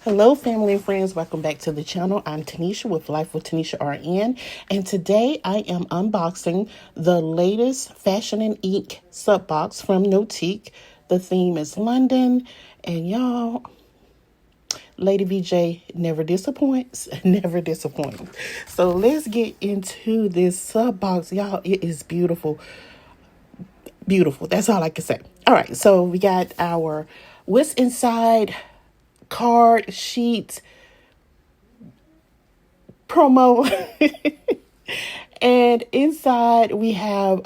Hello, family and friends. Welcome back to the channel. I'm Tanisha with Life with Tanisha RN, and today I am unboxing the latest Fashion and Ink sub box from Notique. The theme is London, and y'all, Lady VJ never disappoints, never disappoints. So let's get into this sub box, y'all. It is beautiful, beautiful. That's all I can say. All right, so we got our what's inside card sheet promo. And inside we have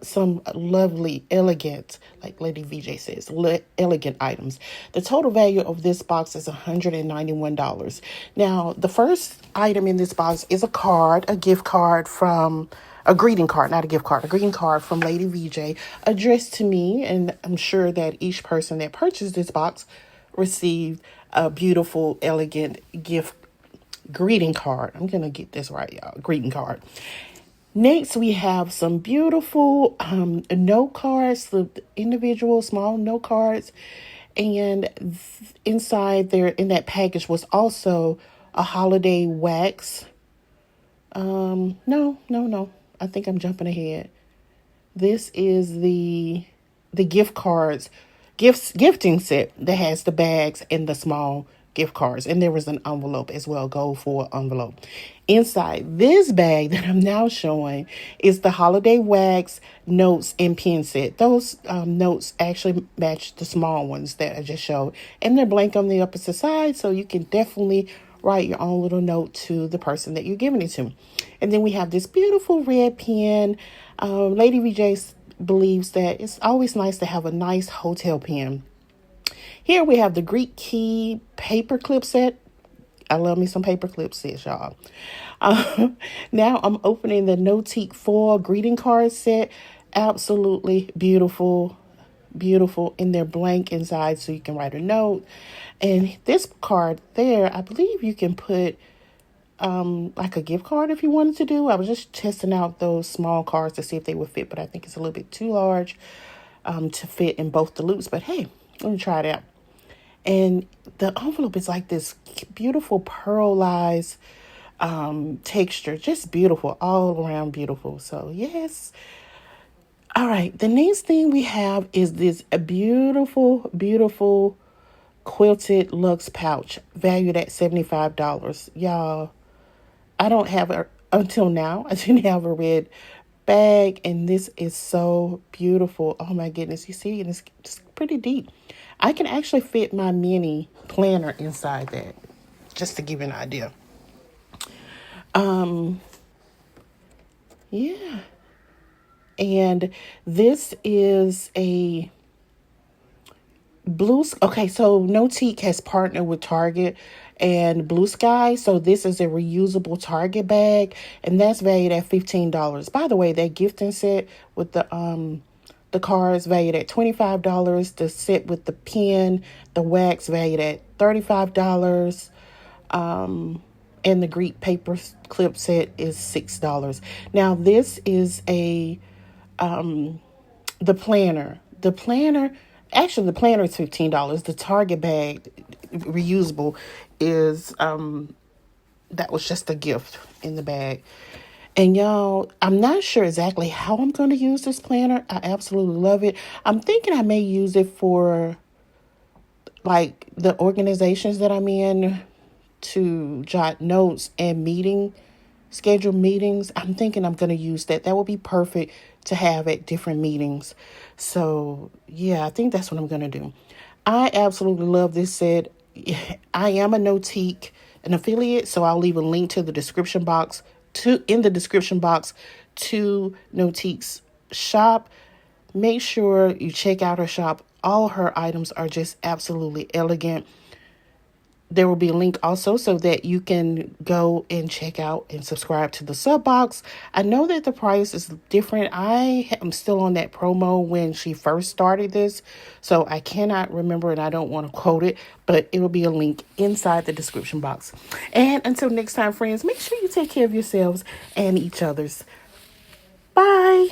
some lovely, elegant, like Lady VJ says, elegant items. The total value of this box is $191. Now, the first item in this box is a card, a gift card from a greeting card, not a gift card, a greeting card from Lady VJ addressed to me. And I'm sure that each person that purchased this box received a beautiful, elegant gift greeting card. I'm gonna get this right, y'all. Greeting card. Next, we have some beautiful note cards, the individual small note cards, and inside there in that package was also a holiday wax. No. I think I'm jumping ahead. This is the gift cards, gifting set that has the bags and the small gift cards, and there was an envelope as well, gold foil envelope. Inside this bag that I'm now showing is the holiday wax notes and pen set. Those notes actually match the small ones that I just showed, and they're blank on the opposite side, so you can definitely write your own little note to the person that you're giving it to. And then we have this beautiful red pen. Lady VJ believes that it's always nice to have a nice hotel pen. Here we have the Greek key paper clip set. I love me some paper clip sets, y'all. Now I'm opening the Notique foil greeting card set. Absolutely beautiful, beautiful. And they're blank inside, so you can write a note. And this card there, I believe you can put like a gift card if you wanted to do. I was just testing out those small cards to see if they would fit, but I think it's a little bit too large to fit in both the loops. But hey, let me try it out. And the envelope is like this beautiful pearlized texture. Just beautiful, all around beautiful. So yes. All right. The next thing we have is this beautiful, beautiful quilted luxe pouch valued at $75. Y'all, I don't have a, until now, I didn't have a red bag, and this is so beautiful. Oh my goodness. You see, and it's pretty deep. I can actually fit my mini planner inside that, just to give you an idea. Yeah. And this is a okay, so Notique has partnered with Target and Blue Sky. So this is a reusable Target bag, and that's valued at $15. By the way, that gifting set with the cards valued at $25. The set with the pen, the wax valued at $35. And the Greek paper clip set is $6. Now this is the planner. Actually, the planner is $15. The Target bag, reusable, is that was just a gift in the bag. And y'all, I'm not sure exactly how I'm going to use this planner. I absolutely love it. I'm thinking I may use it for like the organizations that I'm in to jot notes and schedule meetings. I'm thinking I'm going to use that. That would be perfect to have at different meetings. So yeah, I think that's what I'm going to do. I absolutely love this set. I am a Notique, an affiliate, so I'll leave a link to the description box in the description box to Notique's shop. Make sure you check out her shop. All her items are just absolutely elegant. There will be a link also so that you can go and check out and subscribe to the sub box. I know that the price is different. I am still on that promo when she first started this, so I cannot remember and I don't want to quote it, but it will be a link inside the description box. And until next time, friends, make sure you take care of yourselves and each other's. Bye.